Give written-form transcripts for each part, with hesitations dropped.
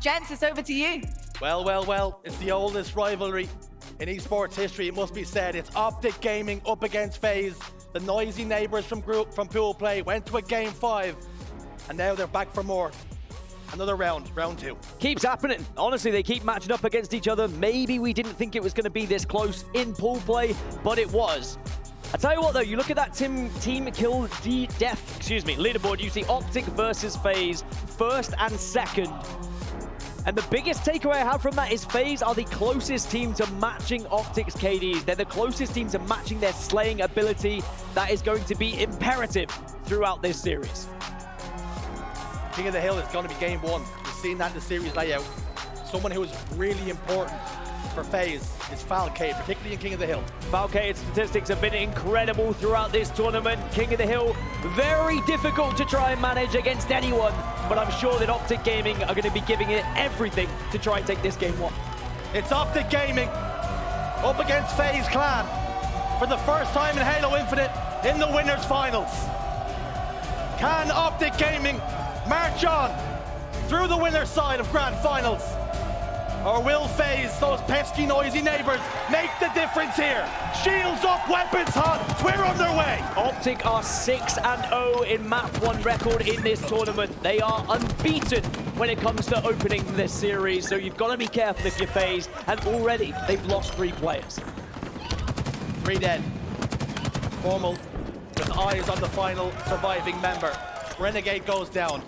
Gents, it's over to you. Well, it's the oldest rivalry in esports history, it must be said. It's Optic Gaming up against FaZe. The noisy neighbors from pool play went to a game 5, and now they're back for more. Another round 2. Keeps happening. Honestly, they keep matching up against each other. Maybe we didn't think it was going to be this close in pool play, but it was. I tell you what though, you look at that team kill leaderboard, you see Optic versus FaZe, first and second. And the biggest takeaway I have from that is FaZe are the closest team to matching Optic's KDs. They're the closest team to matching their slaying ability. That is going to be imperative throughout this series. King of the Hill is going to be game 1. We've seen that in the series layout. Someone who is really important for FaZe is FaZe, particularly in King of the Hill. FaZe's statistics have been incredible throughout this tournament. King of the Hill, very difficult to try and manage against anyone, but I'm sure that Optic Gaming are going to be giving it everything to try and take this game 1. It's Optic Gaming up against FaZe Clan for the first time in Halo Infinite in the winners finals. Can Optic Gaming march on through the winner's side of grand finals? Or will FaZe, those pesky, noisy neighbors, make the difference here? Shields up, weapons hot, we're underway! Optic are 6-0 in map 1 record in this tournament. They are unbeaten when it comes to opening this series, so you've got to be careful if you're FaZe, and already they've lost 3 players. 3 dead. Formal with eyes on the final surviving member. Renegade goes down.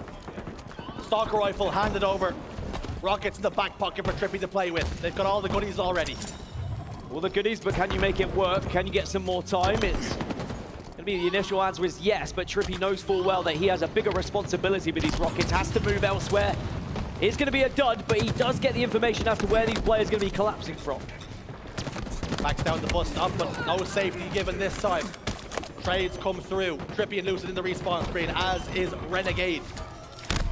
Stalker rifle handed over. Rockets in the back pocket for Trippy to play with. They've got all the goodies already. All the goodies, but can you make it work? Can you get some more time? It's going to be the initial answer is yes, but Trippy knows full well that he has a bigger responsibility with these rockets, has to move elsewhere. It's going to be a dud, but he does get the information as to where these players are going to be collapsing from. Backs down the bus up, but no safety given this time. Trades come through. Trippy and Lucid in the respawn screen, as is Renegade.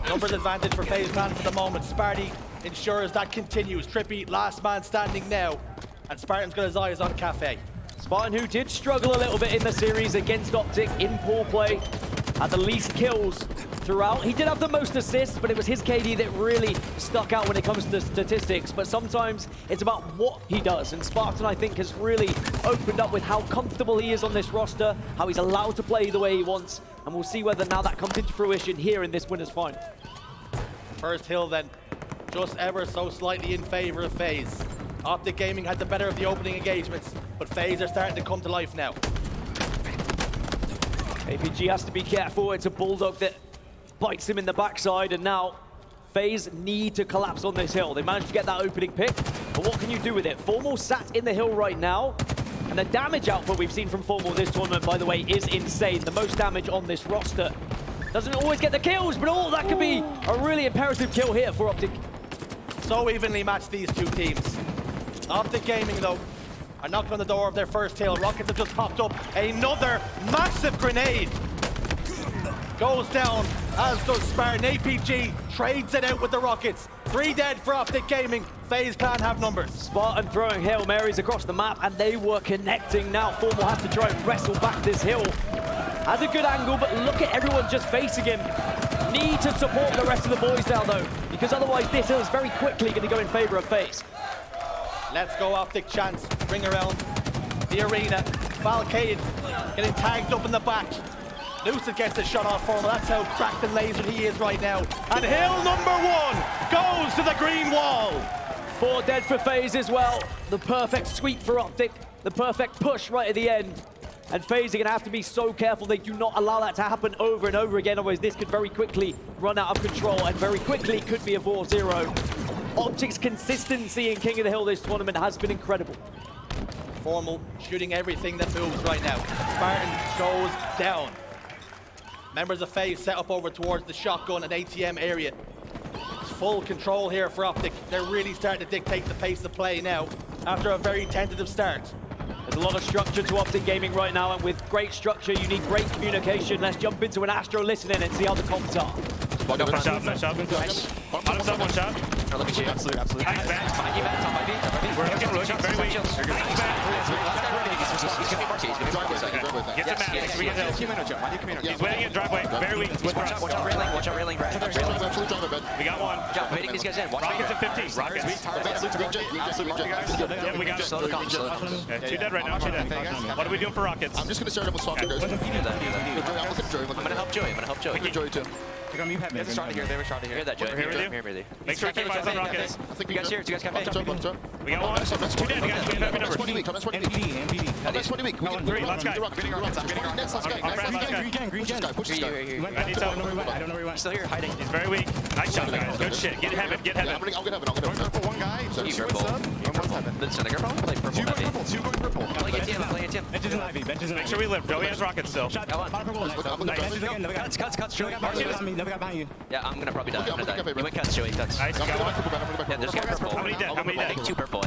Numbers advantage for FaZe Clan for the moment. Sparty ensures that continues. Trippy, last man standing now. And Spartan's got his eyes on Cafe. Spartan, who did struggle a little bit in the series against Optic in pool play, had the least kills throughout. He did have the most assists, but it was his KD that really stuck out when it comes to statistics. But sometimes it's about what he does. And Spartan, I think, has really opened up with how comfortable he is on this roster, how he's allowed to play the way he wants. And we'll see whether now that comes into fruition here in this winners final. First hill then, just ever so slightly in favor of FaZe. Optic Gaming had the better of the opening engagements, but FaZe are starting to come to life now. APG has to be careful. It's a Bulldog that bites him in the backside, and now FaZe need to collapse on this hill. They managed to get that opening pick, but what can you do with it? Formal sat in the hill right now, and the damage output we've seen from Formal this tournament, by the way, is insane. The most damage on this roster. Doesn't always get the kills, but that could be a really imperative kill here for Optic. So evenly matched, these two teams. Optic Gaming, though, are knocking on the door of their first hill. Rockets have just popped up. Another massive grenade goes down, as does Spartan. APG trades it out with the Rockets. 3 dead for Optic Gaming. FaZe Clan have numbers. Spartan throwing Hail Marys across the map, and they were connecting now. Formal has to try and wrestle back this hill. Has a good angle, but look at everyone just facing him. Need to support the rest of the boys now, though, because otherwise this hill is very quickly going to go in favor of FaZe. Let's go Optic chance. Ring around the arena. Falcade getting tagged up in the back. Lucid gets the shot off Formal. That's how cracked and lasered he is right now. And hill number 1 goes to the green wall. 4 dead for FaZe as well. The perfect sweep for Optic. The perfect push right at the end. And FaZe are going to have to be so careful they do not allow that to happen over and over again, otherwise this could very quickly run out of control and very quickly could be a 4-0. Optic's consistency in King of the Hill this tournament has been incredible. Formal shooting everything that moves right now. Spartan goes down. Members of FaZe set up over towards the shotgun and ATM area. It's full control here for Optic. They're really starting to dictate the pace of play now after a very tentative start. There's a lot of structure to Optic Gaming right now, and with great structure, you need great communication. Let's jump into an Astro listening and see how the comms are. One shot. Look at you. Absolutely. Nice, man. Behind you, man. Top 5B. We're looking very weak. He's gonna be market. He's gonna be market. Get to Matt. We get help. He's waiting in driveway. Very weak. Watch out railing. Watch out railing. We got one. John, baiting these guys in. Watch Rockets out. at 50. Rockets. Yeah, we got Slow the comp. Slow the comp. Yeah, 2 dead right now. 2 dead. What are we doing for Rockets? I'm just gonna start up with swap guys. Do that. I'm looking at Joey. I'm gonna help Joey. I'm gonna help Joey. Joey too. Hear that, Joey. Hear with you. Hear with you. Make sure you keep eyes on Rockets. I think You guys here? You guys cafe? We got one. 2 dead. You guys we have numbers. 20 week. That's 20 week. That's 20 week. No, 3. Let's go. Push this guy. Push this guy. I need help. He's still here, hiding. He's very weak. Nice shot, guys. Good shit. Get heaven. Get heaven. I'll get heaven. I'll get heaven. One guy. You purple. The Seneca probably play purple heavy. Two going purple. Playing ATM. Playing ATM. Make sure we live. Joey has Rockets still. Got one. Cuts. Joey. Yeah, I'm gonna probably die. I'm gonna die. You went cuts, Joey. Cuts. Nice. Got one. Yeah, there's guy purple. How many dead? How many I dead? think 2 purple.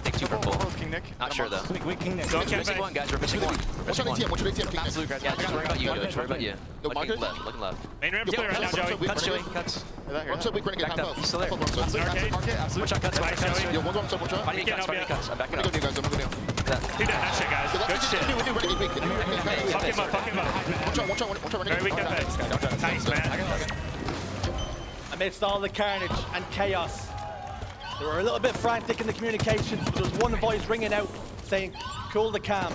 Not sure though. Don't We're missing cafe. one, guys. We're missing one. What's your ATM? What's your ATM? Yeah, just worry about you, Joey. Just worry about you. Looking left. Main ramp's clear right now, Joey. Cuts, Joey. Cuts. One sub week renegade half health. He's still there. Arcade. Watch out, cuts. Nice, Joey. Yo, one sub, watch out. Fighting cuts. I'm backing I'm up. gonna go new guys. I'm gonna go new. 2 dead. Nice shit, guys. Good shit. Renegade week. Fuck him up. Fuck him up. Watch out, Very weak cafe. Nice, man. Amidst all the carnage and chaos, they were a little bit frantic in the communications, but there was one voice ringing out saying, cool the calm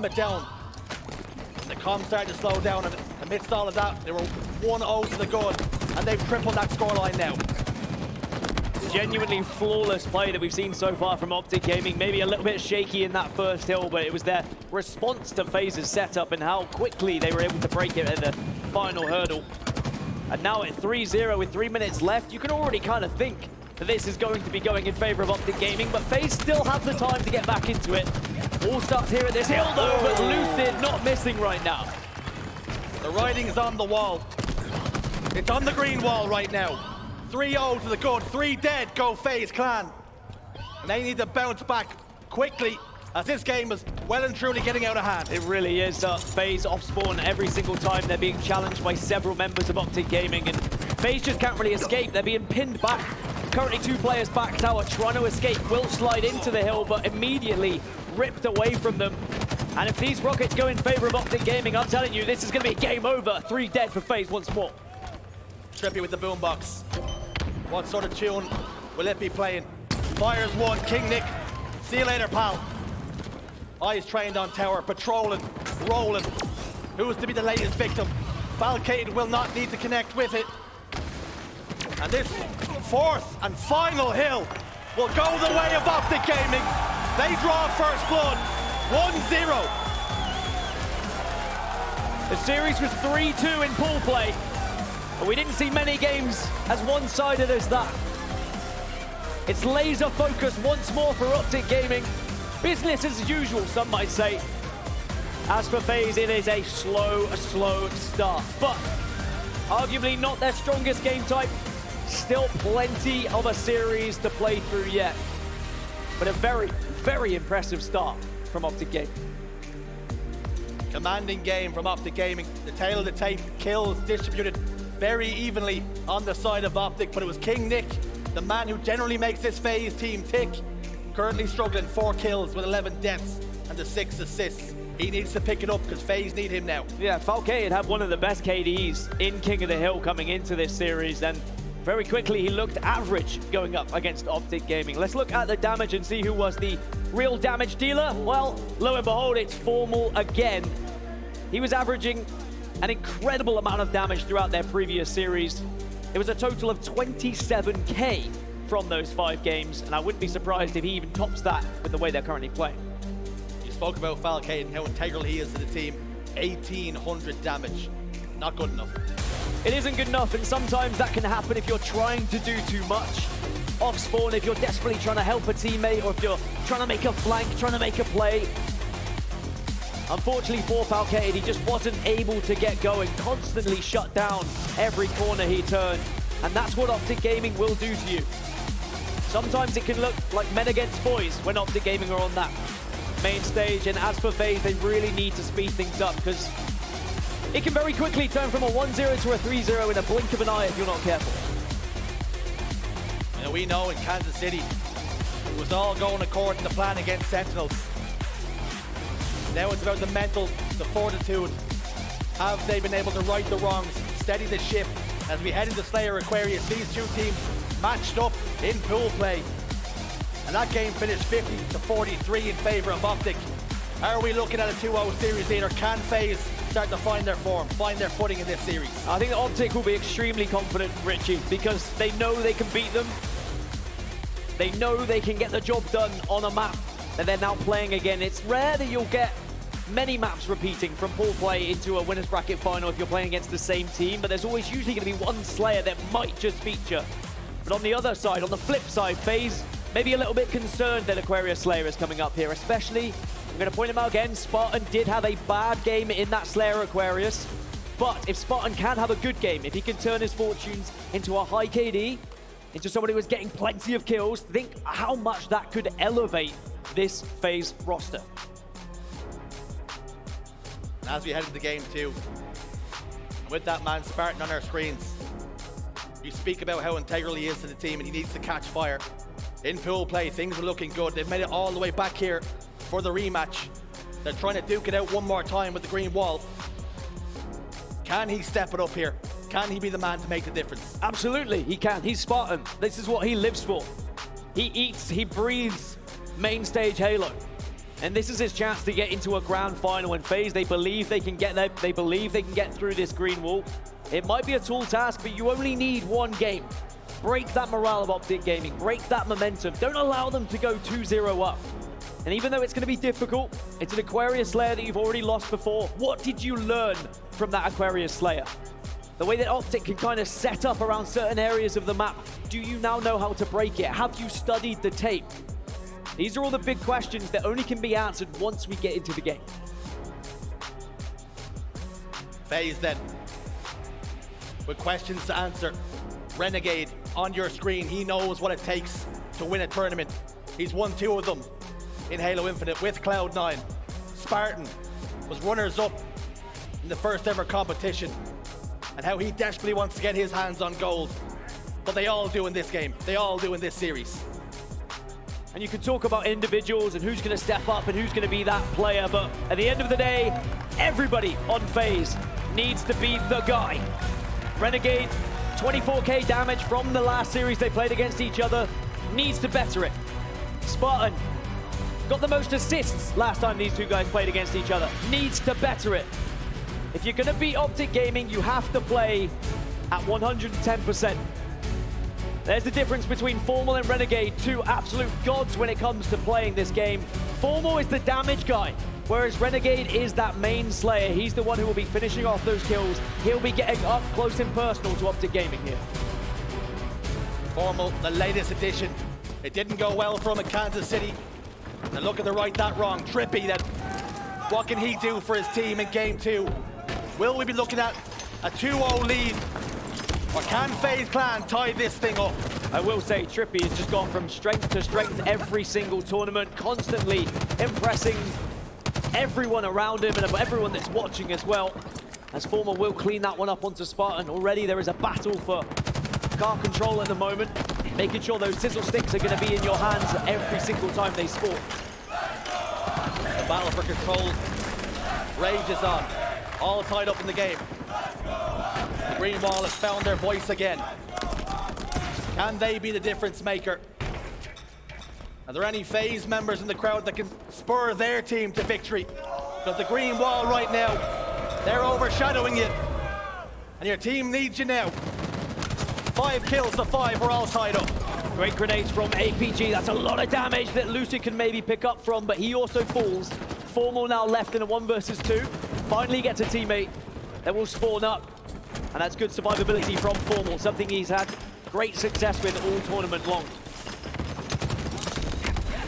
it down. The comms started to slow down, and amidst all of that, they were 1-0 to the good, and they've tripled that scoreline now. Genuinely flawless play that we've seen so far from Optic Gaming. Maybe a little bit shaky in that first hill, but it was their response to FaZe's setup and how quickly they were able to break it at the final hurdle. And now at 3-0 with 3 minutes left, you can already kind of think that this is going to be going in favor of Optic Gaming, but FaZe still have the time to get back into it. All starts here at this hill though, but Lucid not missing right now. The writing's on the wall. It's on the green wall right now. 3-0 to the good, 3 dead, go FaZe clan. And they need to bounce back quickly, as this game is well and truly getting out of hand. It really is. FaZe off spawn every single time. They're being challenged by several members of Optic Gaming, and FaZe just can't really escape. They're being pinned back. Currently 2 players back tower trying to escape. Will slide into the hill, but immediately ripped away from them. And if these rockets go in favor of Optic Gaming, I'm telling you, this is going to be game over. 3 dead for FaZe once more. Trippy with the boombox. What sort of tune will it be playing? Fires 1, King Nick. See you later, pal. Eyes trained on tower, patrolling, rolling. Who is to be the latest victim? Falcated will not need to connect with it. And this 4th and final hill will go the way of Optic Gaming. They draw first blood, 1-0. The series was 3-2 in pool play, but we didn't see many games as one-sided as that. It's laser focus once more for Optic Gaming. Business as usual, some might say. As for FaZe, it is a slow start, but arguably not their strongest game type. Still plenty of a series to play through yet, but a very, very impressive start from Optic Gaming. Commanding game from Optic Gaming. The tail of the tape, kills distributed very evenly on the side of Optic, but it was King Nick, the man who generally makes this FaZe team tick, currently struggling. 4 kills with 11 deaths and the 6 assists. He needs to pick it up because FaZe need him now. Yeah, Falcade had one of the best KDs in King of the Hill coming into this series, and very quickly he looked average going up against Optic Gaming. Let's look at the damage and see who was the real damage dealer. Well, lo and behold, it's Formal again. He was averaging an incredible amount of damage throughout their previous series. It was a total of 27k from those 5 games, and I wouldn't be surprised if he even tops that with the way they're currently playing. You spoke about Falcade and how integral he is to the team. 1800 damage. Not good enough. It isn't good enough, and sometimes that can happen if you're trying to do too much. Off spawn, if you're desperately trying to help a teammate, or if you're trying to make a flank, trying to make a play. Unfortunately for Falcade, he just wasn't able to get going, constantly shut down every corner he turned. And that's what Optic Gaming will do to you. Sometimes it can look like men against boys when Optic Gaming are on that main stage, and as for FaZe, they really need to speed things up, because it can very quickly turn from a 1-0 to a 3-0 in a blink of an eye if you're not careful. In a Now we know in Kansas City, it was all going according to plan against Sentinels. Now it's about the mental, the fortitude. Have they been able to right the wrongs, steady the ship as we head into Slayer Aquarius? These two teams matched up in pool play. And that game finished 50-43 in favor of Optic. Are we looking at a 2-0 series lead, or can FaZe start to find their form, find their footing in this series? I think Optic will be extremely confident, Richie, because they know they can beat them. They know they can get the job done on a map that they're now playing again. It's rare that you'll get many maps repeating from pool play into a winner's bracket final if you're playing against the same team, but there's always usually going to be one Slayer that might just feature. But on the other side, on the flip side, FaZe maybe a little bit concerned that Aquarius Slayer is coming up here, especially, I'm going to point him out again, Spartan did have a bad game in that Slayer Aquarius, but if Spartan can have a good game, if he can turn his fortunes into a high KD, into somebody who is getting plenty of kills, think how much that could elevate this FaZe roster. As we head into game 2, with that man Spartan on our screens, you speak about how integral he is to the team and he needs to catch fire. In pool play, things are looking good. They've made it all the way back here for the rematch. They're trying to duke it out one more time with the green wall. Can he step it up here? Can he be the man to make the difference? Absolutely, he can. He's Spartan. This is what he lives for. He eats, he breathes main stage Halo. And this is his chance to get into a grand final in FaZe. They believe they can get there. They believe they can get through this green wall. It might be a tall task, but you only need one game. Break that morale of Optic Gaming. Break that momentum. Don't allow them to go 2-0 up. And even though it's going to be difficult, it's an Aquarius Slayer that you've already lost before. What did you learn from that Aquarius Slayer? The way that Optic can kind of set up around certain areas of the map. Do you now know how to break it? Have you studied the tape? These are all the big questions that only can be answered once we get into the game. FaZe then, with questions to answer. Renegade on your screen. He knows what it takes to win a tournament. He's won 2 of them in Halo Infinite with Cloud9. Spartan was runners-up in the first ever competition, and how he desperately wants to get his hands on gold. But they all do in this game. They all do in this series. And you can talk about individuals and who's going to step up and who's going to be that player, but at the end of the day, everybody on FaZe needs to be the guy. Renegade, 24k damage from the last series they played against each other, needs to better it. Spartan got the most assists last time these two guys played against each other, needs to better it. If you're going to beat Optic Gaming, you have to play at 110%. There's the difference between Formal and Renegade, two absolute gods when it comes to playing this game. Formal is the damage guy, whereas Renegade is that main Slayer. He's the one who will be finishing off those kills. He'll be getting up close and personal to Optic Gaming here. Formal, the latest addition. It didn't go well for him in Kansas City. And look at the right that wrong. Trippy, then. What can he do for his team in game 2? Will we be looking at a 2-0 lead? Or can FaZe Clan tie this thing up? I will say Trippy has just gone from strength to strength every single tournament, constantly impressing everyone around him and everyone that's watching as well. As Formal will clean that one up onto Spartan. Already there is a battle for car control at the moment, making sure those sizzle sticks are going to be in your hands every single time they score. The battle for control rages on, all tied up in the game. The green wall has found their voice again. Can they be the difference maker? Are there any FaZe members in the crowd that can spur their team to victory? Because the green wall right now, they're overshadowing you. And your team needs you now. 5 kills to 5, we're all tied up. Great grenades from APG. That's a lot of damage that Lucid can maybe pick up from, but he also falls. Formal now left in a 1 versus 2. Finally gets a teammate that will spawn up. And that's good survivability from Formal, something he's had great success with all tournament long.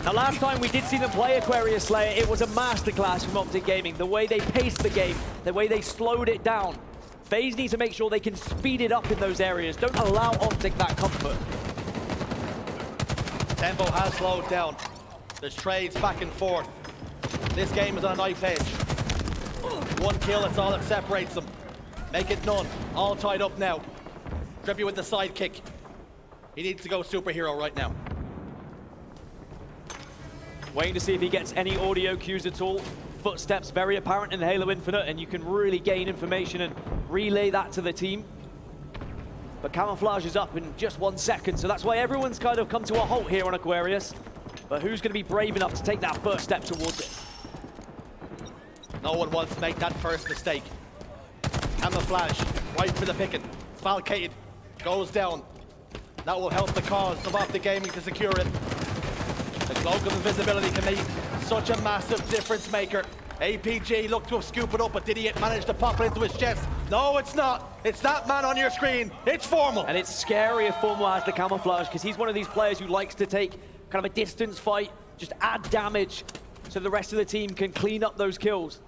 Now, last time we did see them play Aquarius Slayer, it was a masterclass from Optic Gaming. The way they paced the game, the way they slowed it down. FaZe need to make sure they can speed it up in those areas. Don't allow Optic that comfort. Tempo has slowed down. There's trades back and forth. This game is on a knife edge. 1 kill, that's all that separates them. Make it none. All tied up now. Trippy with the sidekick. He needs to go superhero right now. Waiting to see if he gets any audio cues at all. Footsteps very apparent in Halo Infinite, and you can really gain information and relay that to the team. But camouflage is up in just 1 second, so that's why everyone's kind of come to a halt here on Aquarius. But who's going to be brave enough to take that first step towards it? No one wants to make that first mistake. Camouflage, right for the picking. Falcated, goes down. That will help the cause of Optic Gaming to secure it. The cloak of invisibility can make such a massive difference maker. APG looked to have scooped it up, but did he manage to pop it into his chest? No, it's not. It's that man on your screen. It's Formal. And it's scary if Formal has the camouflage, because he's one of these players who likes to take kind of a distance fight, just add damage so the rest of the team can clean up those kills.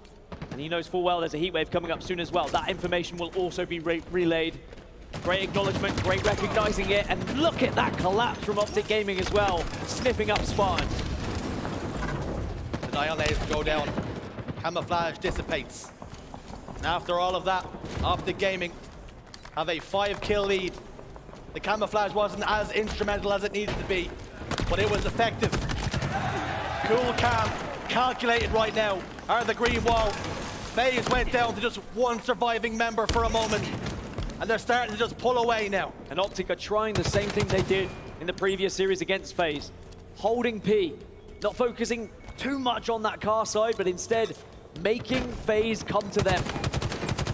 And he knows full well there's a heatwave coming up soon as well. That information will also be relayed. Great acknowledgement, great recognizing it, and look at that collapse from Optic Gaming as well, sniffing up Spartans. The Dionysus go down. Camouflage dissipates. And after all of that, Optic Gaming have a 5-kill lead. The camouflage wasn't as instrumental as it needed to be, but it was effective. Cool, calm, calculated right now are the green wall. FaZe went down to just one surviving member for a moment, and they're starting to just pull away now. And Optic are trying the same thing they did in the previous series against FaZe. Holding P, not focusing too much on that car side, but instead making FaZe come to them.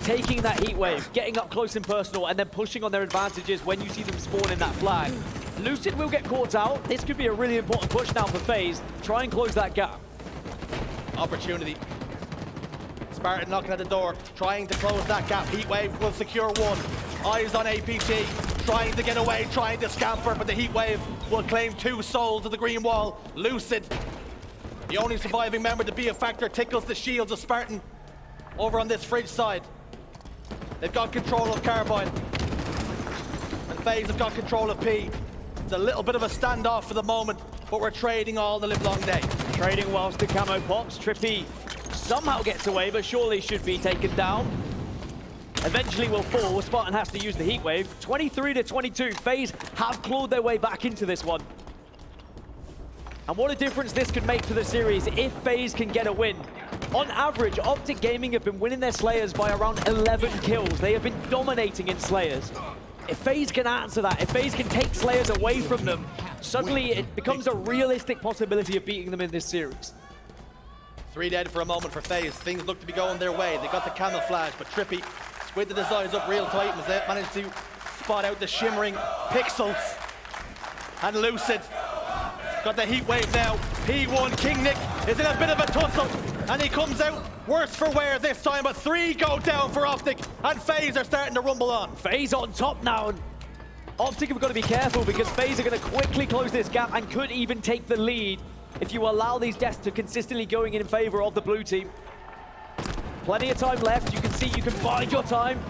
Taking that heat wave, getting up close and personal, and then pushing on their advantages when you see them spawn in that flag. Lucid will get caught out. This could be a really important push now for FaZe. Try and close that gap. Opportunity. Spartan knocking at the door, trying to close that gap. Heatwave will secure one. Eyes on APG, trying to get away, trying to scamper, but the Heatwave will claim 2 souls to the green wall. Lucid, the only surviving member to be a factor, tickles the shields of Spartan over on this fridge side. They've got control of Carbine, and FaZe have got control of P. It's a little bit of a standoff for the moment, but we're trading all the live long day. Trading whilst the camo pops. Trippy somehow gets away, but surely should be taken down. Eventually will fall. Spartan has to use the heat wave. 23-22. FaZe have clawed their way back into this one. And what a difference this could make to the series if FaZe can get a win. On average, Optic Gaming have been winning their Slayers by around 11 kills. They have been dominating in Slayers. If FaZe can answer that, if FaZe can take Slayers away from them, suddenly it becomes a realistic possibility of beating them in this series. 3 dead for a moment for FaZe. Things look to be going their way. They got the camouflage, but Trippy squinted his eyes up real tight as they managed to spot out the shimmering pixels. And Lucid got the heat wave now. P1, King Nick is in a bit of a tussle, and he comes out worse for wear this time, but 3 go down for Optic, and FaZe are starting to rumble on. FaZe on top now, and Optic have got to be careful because FaZe are going to quickly close this gap and could even take the lead if you allow these deaths to consistently going in favor of the blue team. Plenty of time left. You can see you can bide your time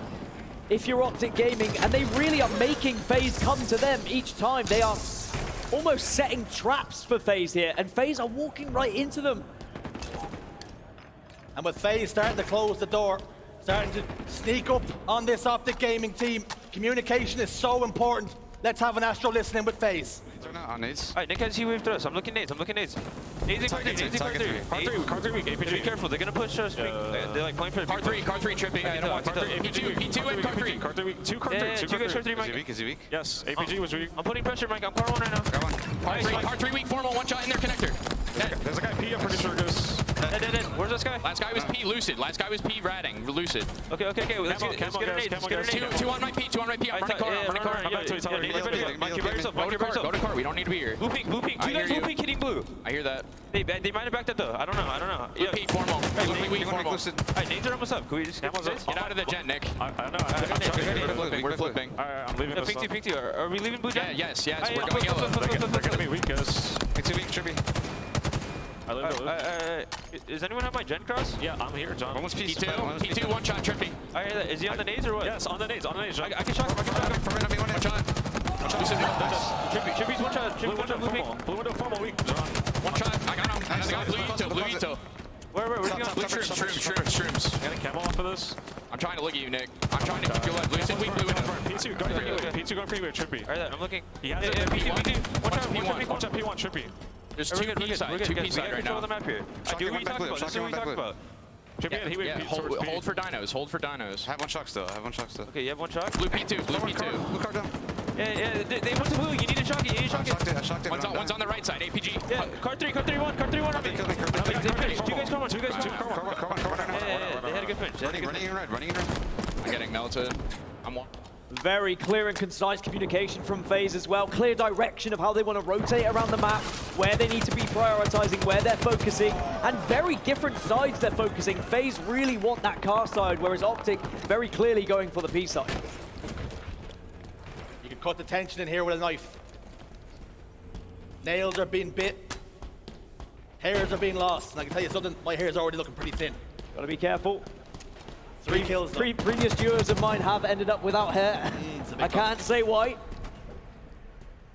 if you're Optic Gaming, and they really are making FaZe come to them each time. They are almost setting traps for FaZe here, and FaZe are walking right into them. And with FaZe starting to close the door, starting to sneak up on this Optic Gaming team, communication is so important. Let's have an Astro listening with FaZe. Alright, Nick has heatwave through us. I'm looking nades. Nades in car 3. Car 3 weak. APG. Be careful. They're gonna push us. They're like playing for the Car 3 tripping. P2 and car 3. Car 3 weak. 2 car 3. 2 guys car 3, Mike. Is he weak? Yes, APG was weak. I'm putting pressure, Mike. I'm car 1 right now. Car 3 weak. Formal 1 shot in their connector. There's a guy P, I'm pretty sure goes. Dead. Where's this guy? Last guy was P Lucid. Last guy was P ratting Lucid. Okay. Let's get a nade. 2 on my P. I'm running car. Mike, you by yourself. Go to car. We don't need to be here. Blue pink. 2 guys blue pink hitting blue. I hear that. They might have backed up though. I don't know. Blue P, Formal. Blue weak, Formal. Alright, nades are almost up. Can we just get out of the jet, Nick. I don't know. We're flipping. Alright, I'm leaving this. Pink 2. Are we leaving blue jet? Yes. We're going yellow. They're gonna be weak, guys. It's a weak, Trippy. Does anyone have my gen cross? Yeah, I'm here, John. Almost P2, 1 shot, Trippy. Is he on the nades or what? Yes, on the nades, John. I can shot him. One shot. Trippy's 1 shot. Blue window, Blue window, Formal, weak, John. 1 shot. I got him. I got Blue Ito. Where's he going? Blue shrooms. Getting camo off of this. I'm trying to look at you, Nick. I'm trying to keep your left. Lucid weak, blue window. P2 going for Heatwave. P2 going for Heatwave, Trippy. Alright, I'm looking. He has it. P2. Watch out, P1, Trippy. There's We're two good, P side, we right control now. the map here. Do what we talked about. This is what we talked about. Trippy had Heatwave. Yeah, hold for dinos, hold for dinos. I have one shock still. Okay, you have one shock? Blue P2, blue P2. Blue card down. Yeah, they went to blue. You need to shock it. I shocked it. One's on the right side, APG. Yeah, card 3, 1 on me. Kill me. Two guys come on. Yeah, they had a good pinch. Running in red. I'm getting melted. I'm one. Very clear and concise communication from FaZe as well. Clear direction of how they want to rotate around the map, where they need to be prioritizing, where they're focusing, and very different sides they're focusing. FaZe really want that car side, whereas Optic very clearly going for the P side. You can cut the tension in here with a knife. Nails are being bit. Hairs are being lost. And I can tell you something, my hair's already looking pretty thin. Gotta be careful. 3 kills. Previous duos of mine have ended up without hair. I can't say why.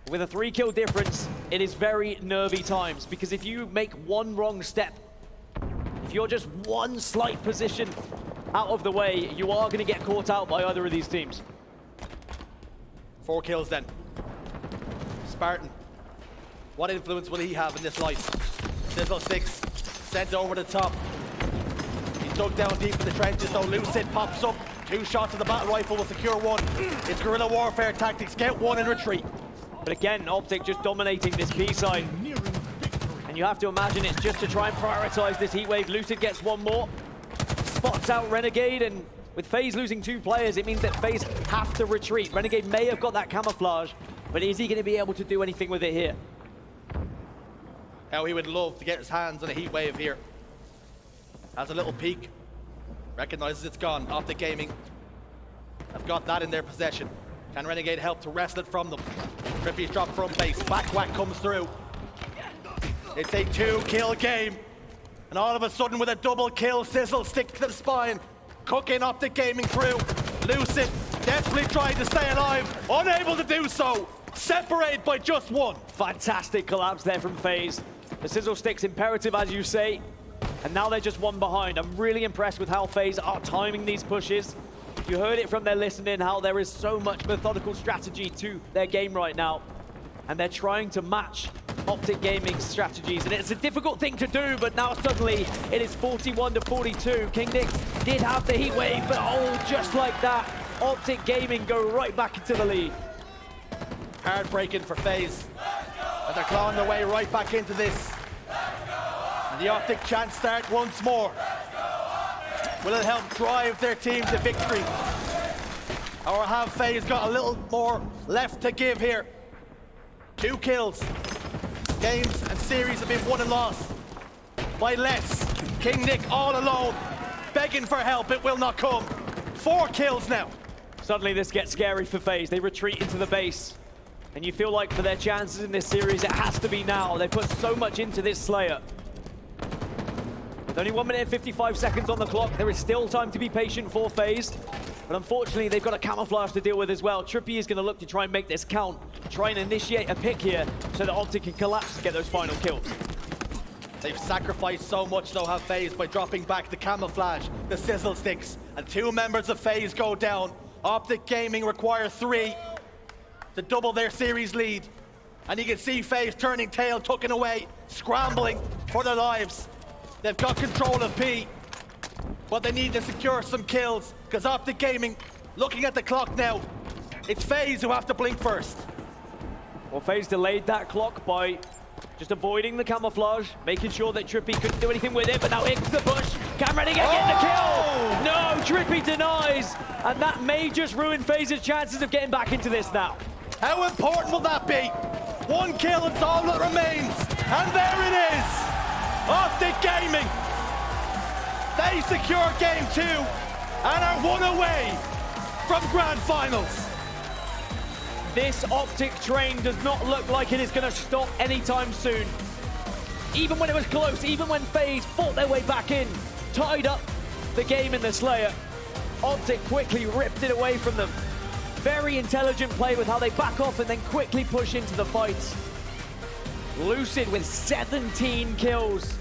With a 3-kill difference, it is very nervy times, because if you make one wrong step, if you're just one slight position out of the way, you are going to get caught out by either of these teams. 4 kills then. Spartan. What influence will he have in this life? Sizzle 6, sent over the top. He's dug down deep in the trenches, so Lucid pops up. 2 shots of the battle rifle will secure 1. It's guerrilla warfare tactics, get 1 and retreat. But again, Optic just dominating this P side. And you have to imagine it's just to try and prioritize this heat wave. Lucid gets 1 more. Spots out Renegade, and with FaZe losing 2 players, it means that FaZe have to retreat. Renegade may have got that camouflage, but is he going to be able to do anything with it here? How he would love to get his hands on a heat wave here. Has a little peek. Recognizes it's gone. Optic Gaming have got that in their possession. Can Renegade help to wrestle it from them? Trippy's drop from base. Back whack comes through. It's a 2-kill game. And all of a sudden with a double kill, Sizzle stick to the spine. Cooking Optic Gaming through. Lucid desperately trying to stay alive. Unable to do so. Separated by just 1. Fantastic collapse there from FaZe. The sizzle stick's imperative, as you say. And now they're just 1 behind. I'm really impressed with how FaZe are timing these pushes. You heard it from their listening, how there is so much methodical strategy to their game right now. And they're trying to match Optic Gaming's strategies. And it's a difficult thing to do, but now suddenly it is 41-42. King Nick did have the heat wave, but oh, just like that, Optic Gaming go right back into the lead. Heartbreaking for FaZe. And they're clawing their way right back into this. And the Optic chance start once more. Will it help drive their team to victory? Or have FaZe got a little more left to give here? 2 kills. Games and series have been won and lost by less. King Nick all alone, begging for help, it will not come. 4 kills now. Suddenly this gets scary for FaZe. They retreat into the base. And you feel like for their chances in this series, it has to be now. They put so much into this Slayer. With only 1 minute and 55 seconds on the clock, there is still time to be patient for FaZe. But unfortunately, they've got a camouflage to deal with as well. Trippy is going to look to try and make this count. Try and initiate a pick here so that Optic can collapse and get those final kills. They've sacrificed so much though, have FaZe, by dropping back the camouflage, the sizzle sticks, and 2 members of FaZe go down. Optic Gaming require 3 to double their series lead. And you can see FaZe turning tail, tucking away, scrambling for their lives. They've got control of P, but they need to secure some kills, because Optic Gaming, looking at the clock now, it's FaZe who have to blink first. Well, FaZe delayed that clock by just avoiding the camouflage, making sure that Trippy couldn't do anything with it, but now here comes the push. Can Renegade get the kill? No, Trippy denies, and that may just ruin FaZe's chances of getting back into this now. How important will that be? 1 kill, it's all that remains. And there it is. Optic Gaming. They secure game 2 and are 1 away from grand finals. This Optic train does not look like it is going to stop anytime soon. Even when it was close, even when FaZe fought their way back in, tied up the game in the Slayer, Optic quickly ripped it away from them. Very intelligent play with how they back off and then quickly push into the fights. Lucid with 17 kills.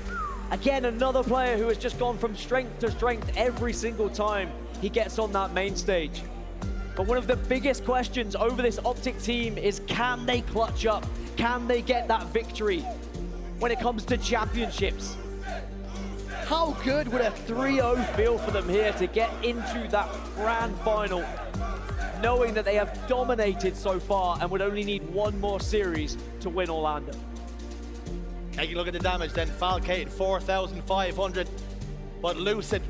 Again, another player who has just gone from strength to strength every single time he gets on that main stage. But one of the biggest questions over this Optic team is, can they clutch up? Can they get that victory when it comes to championships? How good would a 3-0 feel for them here to get into that grand final, knowing that they have dominated so far and would only need one more series to win Orlando? Taking a look at the damage then, Falcate 4,500, but Lucid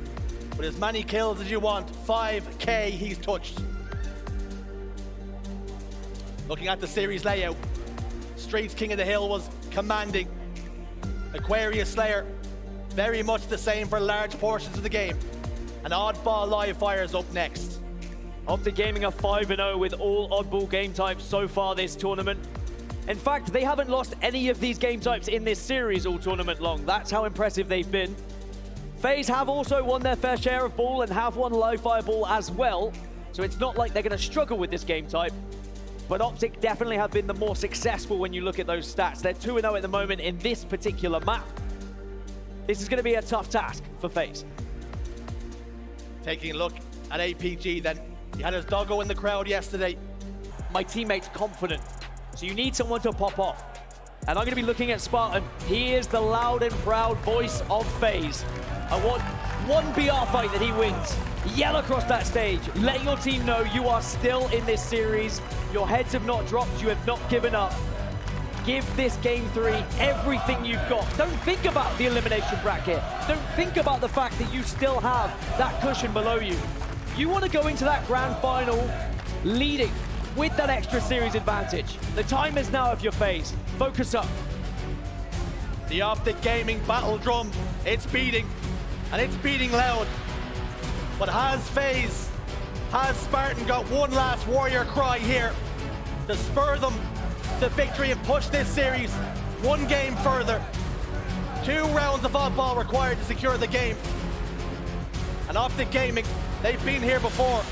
with as many kills as you want, 5k he's touched. Looking at the series layout, Streets King of the Hill was commanding. Aquarius Slayer, very much the same for large portions of the game. And Oddball Live Fire's up next. Optic Gaming are 5-0 with all oddball game types so far this tournament. In fact, they haven't lost any of these game types in this series all tournament long. That's how impressive they've been. FaZe have also won their fair share of ball and have won live fire ball as well. So it's not like they're going to struggle with this game type. But Optic definitely have been the more successful when you look at those stats. They're 2-0 at the moment in this particular map. This is going to be a tough task for FaZe. Taking a look at APG then. He had his doggo in the crowd yesterday. My teammate's confident, so you need someone to pop off. And I'm going to be looking at Spartan. He is the loud and proud voice of FaZe. I want one BR fight that he wins. Yell across that stage. Let your team know you are still in this series. Your heads have not dropped. You have not given up. Give this game 3 everything you've got. Don't think about the elimination bracket. Don't think about the fact that you still have that cushion below you. You want to go into that grand final leading with that extra series advantage. The time is now if you're FaZe. Focus up. The Optic Gaming battle drum, it's beating, and it's beating loud. But has FaZe, has Spartan got one last warrior cry here to spur them to victory and push this series one game further? 2 rounds of oddball required to secure the game. And Optic Gaming, they've been here before.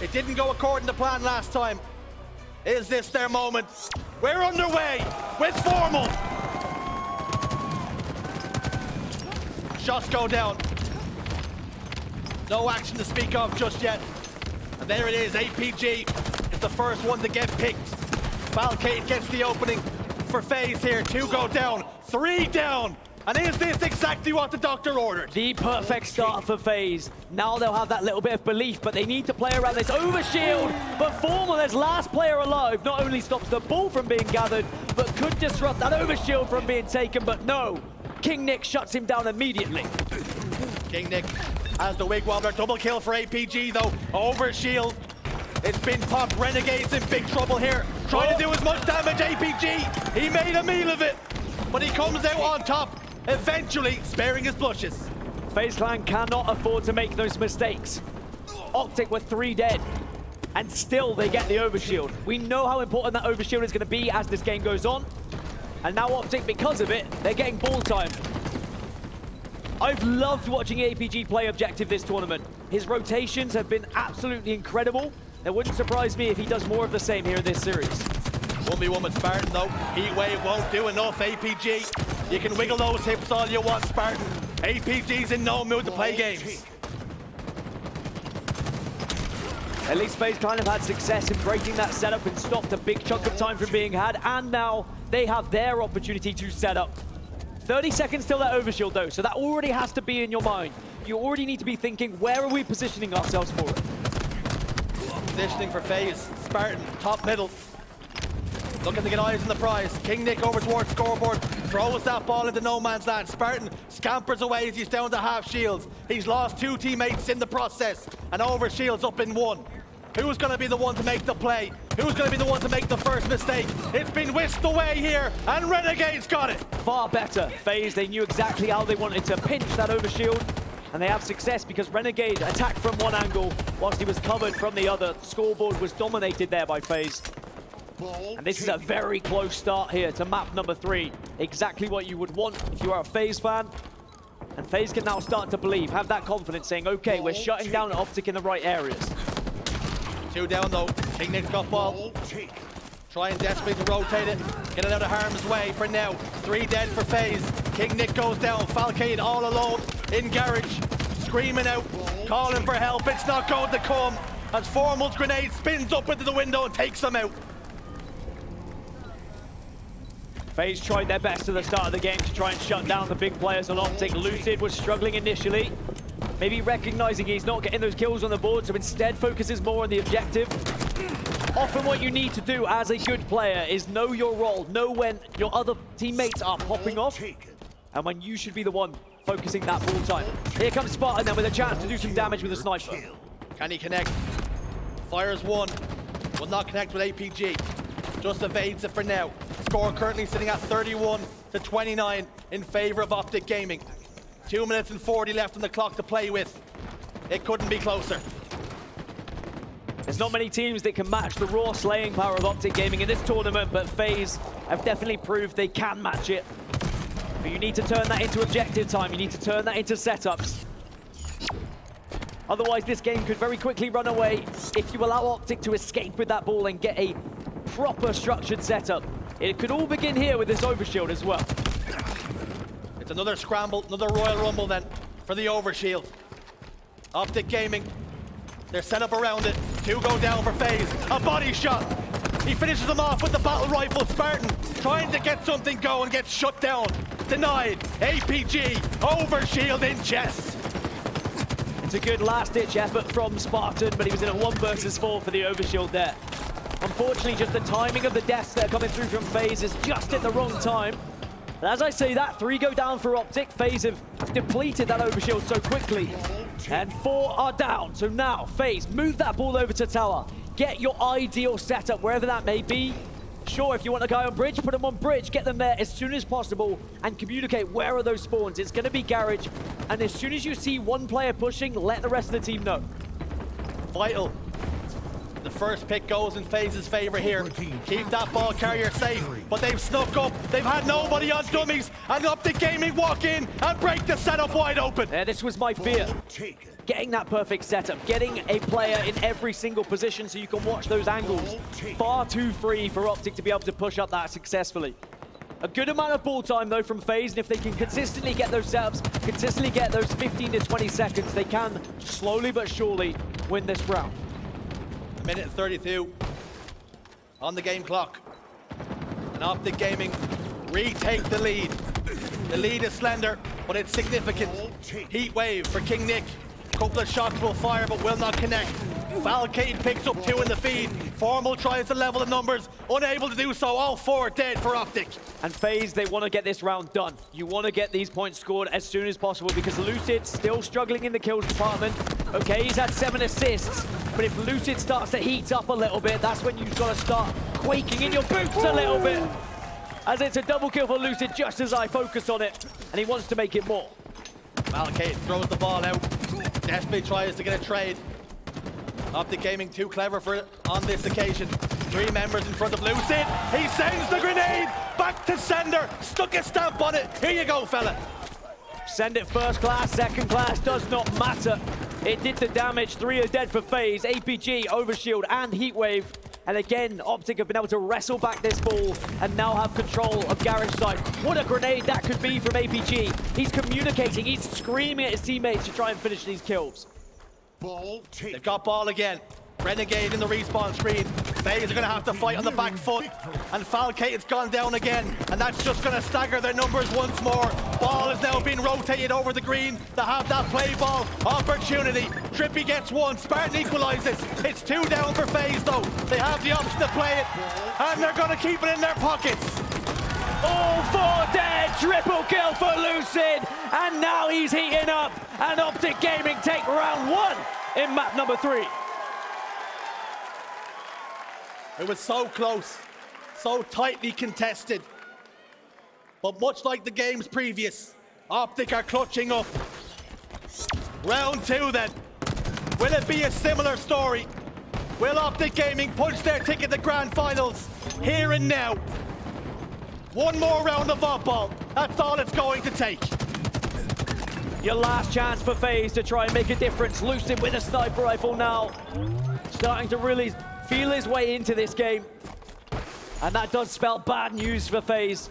It didn't go according to plan last time. Is this their moment? We're underway with Formal. Shots go down. No action to speak of just yet. And there it is, APG is the first one to get picked. Falcate gets the opening for FaZe here. 2 go down, 3 down. And is this exactly what the doctor ordered? The perfect start for FaZe. Now they'll have that little bit of belief, but they need to play around this overshield. But Formal, as last player alive, not only stops the ball from being gathered, but could disrupt that overshield from being taken, but no. King Nick shuts him down immediately. King Nick has the wig wobbler. Double kill for APG though. Overshield. It's been popped. Renegade's in big trouble here. Trying to do as much damage, APG. He made a meal of it, but he comes out on top, eventually sparing his blushes. FaZe Clan cannot afford to make those mistakes. Optic were 3 dead, and still they get the overshield. We know how important that overshield is going to be as this game goes on. And now Optic, because of it, they're getting ball time. I've loved watching APG play objective this tournament. His rotations have been absolutely incredible. It wouldn't surprise me if he does more of the same here in this series. 1v1 with Spartan though. Heat Wave won't do enough, APG. You can wiggle those hips all you want, Spartan. APG's in no mood to play games. At least FaZe Clan have had success in breaking that setup and stopped a big chunk of time from being had, and now they have their opportunity to set up. 30 seconds till that overshield though, so that already has to be in your mind. You already need to be thinking, where are we positioning ourselves for it? Positioning for FaZe. Spartan, top middle. Looking to get eyes on the prize. King Nick over towards scoreboard. Throws that ball into no man's land. Spartan scampers away as he's down to half shields. He's lost 2 teammates in the process. And overshield's up in 1. Who's going to be the one to make the play? Who's going to be the one to make the first mistake? It's been whisked away here, and Renegade's got it. Far better. FaZe, they knew exactly how they wanted to pinch that overshield, and they have success because Renegade attacked from one angle whilst he was covered from the other. The scoreboard was dominated there by FaZe. And this is a very close start here to map number 3. Exactly what you would want if you are a FaZe fan. And FaZe can now start to believe, have that confidence saying, okay, we're shutting down Optic in the right areas. 2 down though. King Nick's got ball. Trying desperately to rotate it. Get it out of harm's way for now. 3 dead for FaZe. King Nick goes down. Falcade all alone in garage. Screaming out. Calling for help. It's not going to come. as Formal's grenade spins up into the window and takes them out. FaZe tried their best at the start of the game to try and shut down the big players on Optic. Lucid was struggling initially, maybe recognizing he's not getting those kills on the board, so instead focuses more on the objective. Often what you need to do as a good player is know your role, know when your other teammates are popping off, and when you should be the one focusing that ball time. Here comes Spartan then with a chance to do some damage with a sniper. Can he connect? Fires one, will not connect with APG. Just evades it for now. Score currently sitting at 31-29 in favor of Optic Gaming. 2 minutes and 40 left on the clock to play with. It couldn't be closer. There's not many teams that can match the raw slaying power of Optic Gaming in this tournament, but FaZe have definitely proved they can match it. But you need to turn that into objective time. You need to turn that into setups. Otherwise, this game could very quickly run away if you allow Optic to escape with that ball and get a proper structured setup. It could all begin here with this overshield as well. It's another scramble, another Royal Rumble then for the overshield. Optic Gaming, they're set up around it. 2 go down for FaZe. A body shot. He finishes them off with the battle rifle. Spartan trying to get something going, gets shut down. Denied. APG, overshield in chest. It's a good last-ditch effort from Spartan, but he was in a 1 versus 4 for the overshield there. Unfortunately, just the timing of the deaths that are coming through from FaZe is just at the wrong time. And as I say that, 3 go down for Optic. FaZe have depleted that overshield so quickly. And 4 are down. So now, FaZe, move that ball over to tower. Get your ideal setup, wherever that may be. Sure, if you want a guy on bridge, put him on bridge. Get them there as soon as possible and communicate where are those spawns. It's going to be garage. And as soon as you see one player pushing, let the rest of the team know. Vital. The first pick goes in FaZe's favor here. Keep that ball carrier safe, but they've snuck up. They've had nobody on dummies, and Optic Gaming walk in and break the setup wide open. Yeah, this was my fear. Getting that perfect setup, getting a player in every single position so you can watch those angles. Far too free for Optic to be able to push up that successfully. A good amount of ball time though from FaZe, and if they can consistently get those setups, consistently get those 15 to 20 seconds, they can slowly but surely win this round. Minute 32 on the game clock. And Optic Gaming retake the lead. The lead is slender, but it's significant. Heat wave for King Nick. Couple of shots will fire, but will not connect. Falcade picks up 2 in the feed. Formal tries to level the numbers, unable to do so. All 4 dead for Optic. And FaZe, they want to get this round done. You want to get these points scored as soon as possible because Lucid's still struggling in the kills department. Okay, he's had 7 assists, but if Lucid starts to heat up a little bit, that's when you've got to start quaking in your boots a little bit. As it's a double kill for Lucid just as I focus on it, and he wants to make it more. Falcade throws the ball out. Desperately tries to get a trade. Optic Gaming too clever for it on this occasion. 3 members in front of Lucid. He sends the grenade back to sender. Stuck a stamp on it. Here you go, fella. Send it first class, second class, does not matter. It did the damage. 3 are dead for FaZe, APG, Overshield, and Heatwave. And again, Optic have been able to wrestle back this ball and now have control of garage side. What a grenade that could be from APG. He's communicating, he's screaming at his teammates to try and finish these kills. They've got ball again. Renegade in the respawn screen. FaZe are going to have to fight on the back foot. And Falcate's gone down again. And that's just going to stagger their numbers once more. Ball is now being rotated over the green to have that play ball opportunity. Trippy gets 1. Spartan equalizes. It's 2 down for FaZe though. They have the option to play it. And they're going to keep it in their pockets. All 4 dead, triple kill for Lucid. And now he's heating up. And Optic Gaming take round 1 in map number 3. It was so close, so tightly contested. But much like the games previous, Optic are clutching up. Round 2 then. Will it be a similar story? Will Optic Gaming punch their ticket to grand finals here and now? 1 more round of oddball. That's all it's going to take. Your last chance for FaZe to try and make a difference. Lucid with a sniper rifle now. Starting to really feel his way into this game. And that does spell bad news for FaZe.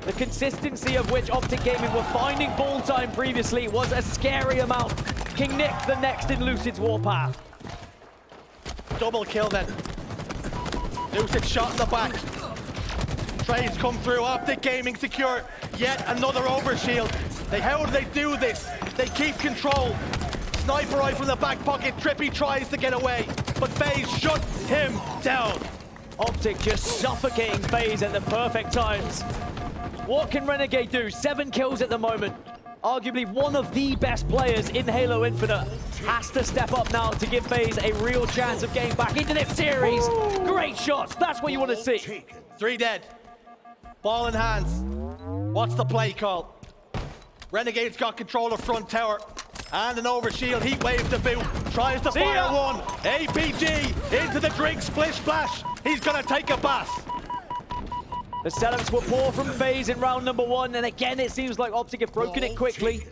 The consistency of which Optic Gaming were finding ball time previously was a scary amount. King Nick, the next in Lucid's warpath. Double kill then. Lucid shot in the back. Trades come through. Optic Gaming secure. Yet another overshield. How do they do this? They keep control. Sniper rifle in the back pocket. Trippy tries to get away, but FaZe shut him down. Optic just suffocating FaZe at the perfect times. What can Renegade do? 7 kills at the moment. Arguably one of the best players in Halo Infinite has to step up now to give FaZe a real chance of getting back into this series. Great shots. That's what you want to see. 3 dead. Ball in hands. What's the play call? Renegade's got control of front tower. And an overshield, heat wave to boot. Tries to fire one. APG into the drink, splish splash. He's gonna take a bath. The setups were poor from FaZe in round number 1, and again it seems like Optic have broken it quickly.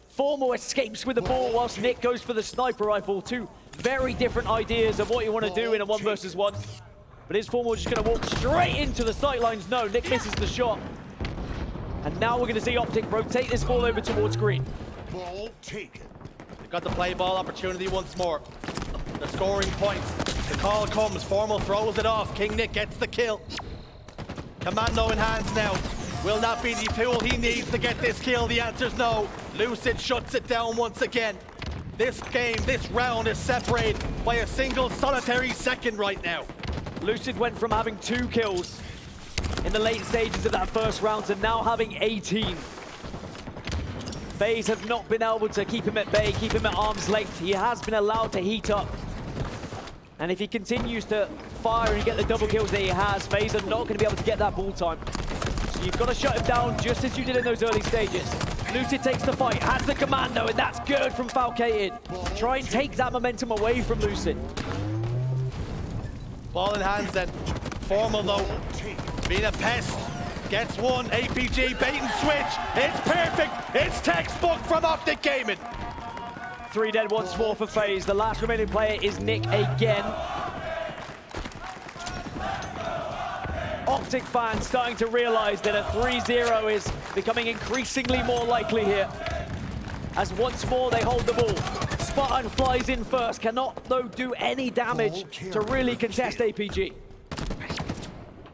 Formal escapes with the ball whilst Nick goes for the sniper rifle. 2 very different ideas of what you want to do in a 1 versus 1. But is Formal just going to walk straight into the sightlines? No, Nick misses the shot. And now we're going to see Optic rotate this ball over towards green. Ball taken. They've got the play ball opportunity once more. The scoring points. The call comes. Formal throws it off. King Nick gets the kill. Commando in hands now. Will that be the tool he needs to get this kill? The answer's no. Lucid shuts it down once again. This game, this round is separated by a single solitary second right now. Lucid went from having 2 kills in the late stages of that first round to now having 18. FaZe have not been able to keep him at bay, keep him at arm's length. He has been allowed to heat up. And if he continues to fire and get the double kills that he has, FaZe are not going to be able to get that ball time. So you've got to shut him down just as you did in those early stages. Lucid takes the fight, has the commando, and that's good from Falcated. Try and take that momentum away from Lucid. Ball in hands then. Formal though, being a pest. Gets one, APG, bait and switch. It's perfect, it's textbook from Optic Gaming. 3 dead once more for FaZe. The last remaining player is Nick again. Optic fans starting to realize that a 3-0 is becoming increasingly more likely here. As once more they hold the ball. Spartan flies in first, cannot though do any damage to really contest APG.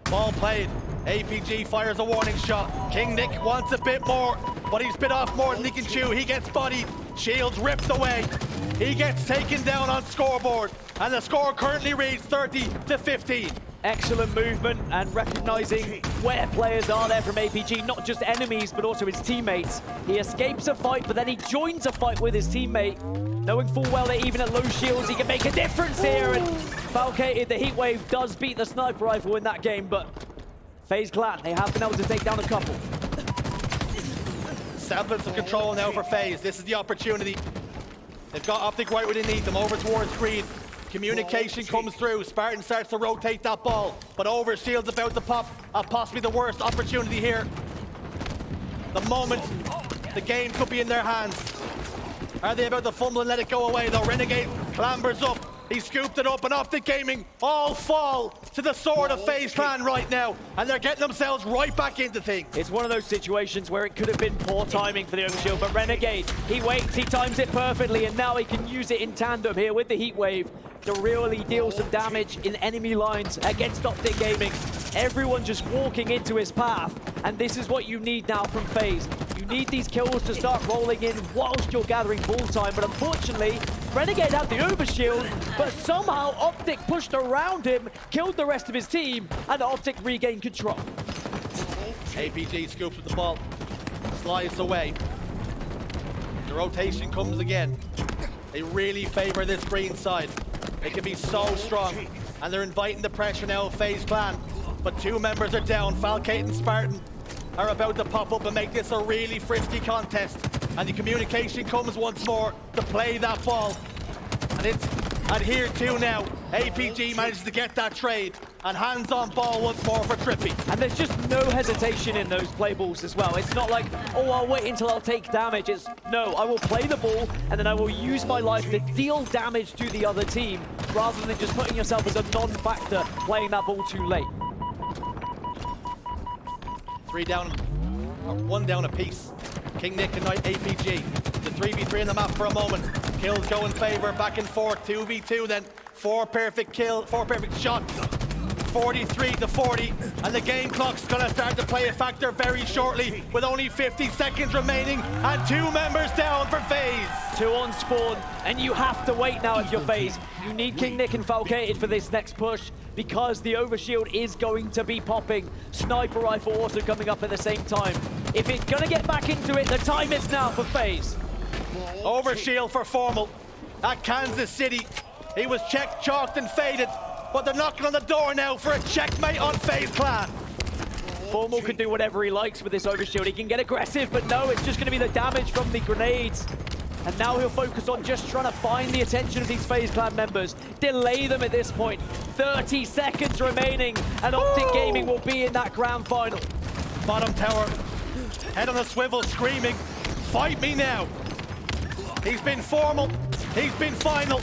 Ball played. APG fires a warning shot. King Nick wants a bit more, but he's bit off more than he can chew. He gets bodied. Shields ripped away. He gets taken down on scoreboard, and the score currently reads 30-15. Excellent movement and recognizing where players are there from APG, not just enemies, but also his teammates. He escapes a fight, but then he joins a fight with his teammate, knowing full well that even at low shields, he can make a difference here. And Falcated, the heat wave, does beat the sniper rifle in that game, but FaZe Clan, they have been able to take down a couple. Semblance of control now for FaZe. This is the opportunity. They've got Optic right where they need them, over towards green. Communication comes through. Spartan starts to rotate that ball, but overshield's about to pop. Possibly the worst opportunity here. The moment the game could be in their hands. Are they about to fumble and let it go away though? Renegade clambers up. He scooped it up, and Optic Gaming all fall to the sword of FaZe Clan right now, and they're getting themselves right back into things. It's one of those situations where it could have been poor timing for the overshield, but Renegade, he waits, he times it perfectly, and now he can use it in tandem here with the heat wave to really deal some damage in enemy lines against Optic Gaming. Everyone just walking into his path, and this is what you need now from FaZe. You need these kills to start rolling in whilst you're gathering ball time, but unfortunately, Renegade had the overshield, but somehow Optic pushed around him, killed the rest of his team, and Optic regained control. APG scoops with the ball, slides away. The rotation comes again. They really favor this green side. They can be so strong, and they're inviting the pressure now of FaZe Clan. But 2 members are down. Falcate and Spartan are about to pop up and make this a really frisky contest. And the communication comes once more to play that ball. And it's adhered to now. APG manages to get that trade. And hands on ball once more for Trippy. And there's just no hesitation in those play balls as well. It's not like, oh, I'll wait until I'll take damage. It's, no, I will play the ball, and then I will use my life to deal damage to the other team, rather than just putting yourself as a non-factor, playing that ball too late. 3 down, or 1 down apiece. King Nick and Knight APG. The 3v3 in the map for a moment. Kills go in favor, back and forth. 2v2 then. 4 perfect shots. 43-40, and the game clock's gonna start to play a factor very shortly with only 50 seconds remaining and 2 members down for FaZe. 2 on spawn, and you have to wait now if you're FaZe. You need King Nick and Falcated for this next push because the overshield is going to be popping. Sniper rifle also coming up at the same time. If it's gonna get back into it, the time is now for FaZe. Overshield for Formal at Kansas City. He was checked, chalked, and faded, but they're knocking on the door now for a checkmate on FaZe Clan. Formal can do whatever he likes with this overshield. He can get aggressive, but no, it's just going to be the damage from the grenades. And now he'll focus on just trying to find the attention of these FaZe Clan members, delay them at this point. 30 seconds remaining, and Optic Gaming will be in that grand final. Bottom tower, head on a swivel, screaming, fight me now. He's been Formal, he's been final.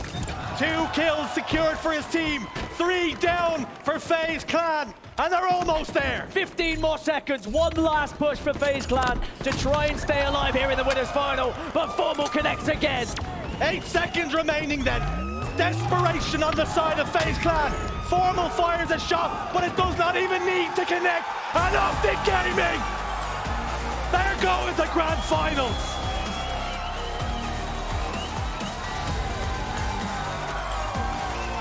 2 kills secured for his team. 3 down for FaZe Clan, and they're almost there. 15 more seconds, one last push for FaZe Clan to try and stay alive here in the winners final, but Formal connects again. 8 seconds remaining then. Desperation on the side of FaZe Clan. Formal fires a shot, but it does not even need to connect. And Optic Gaming, they're going to grand finals.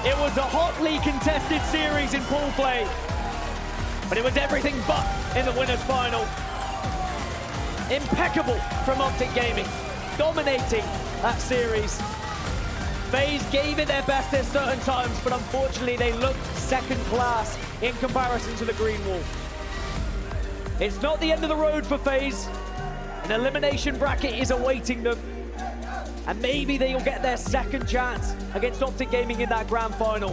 It was a hotly contested series in pool play, but it was everything but in the winners final. Impeccable from Optic Gaming, dominating that series. FaZe gave it their best at certain times, but unfortunately they looked second class in comparison to the Green Wall. It's not the end of the road for FaZe. An elimination bracket is awaiting them, and maybe they'll get their second chance against Optic Gaming in that grand final.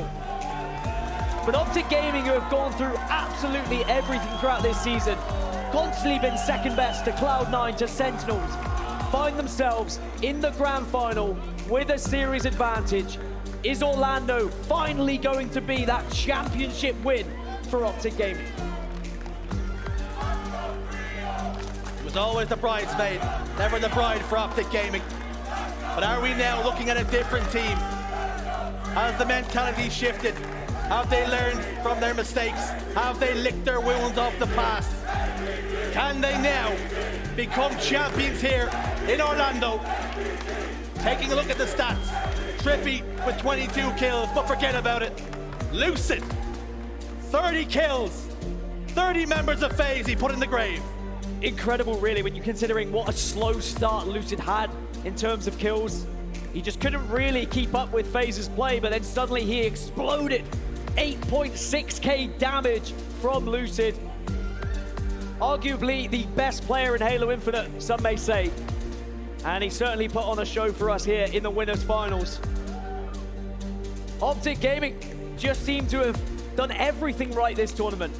But Optic Gaming, who have gone through absolutely everything throughout this season, constantly been second best to Cloud9 to Sentinels, find themselves in the grand final with a series advantage. Is Orlando finally going to be that championship win for Optic Gaming? It was always the bridesmaid, never the bride for Optic Gaming. But are we now looking at a different team? Has the mentality shifted? Have they learned from their mistakes? Have they licked their wounds off the past? Can they now become champions here in Orlando? Taking a look at the stats. Trippy with 22 kills, but forget about it. Lucid, 30 kills. 30 members of FaZe he put in the grave. Incredible, really, when you're considering what a slow start Lucid had in terms of kills. He just couldn't really keep up with FaZe's play, but then suddenly he exploded. 8.6k damage from Lucid. Arguably the best player in Halo Infinite, some may say. And he certainly put on a show for us here in the winners finals. Optic Gaming just seem to have done everything right this tournament.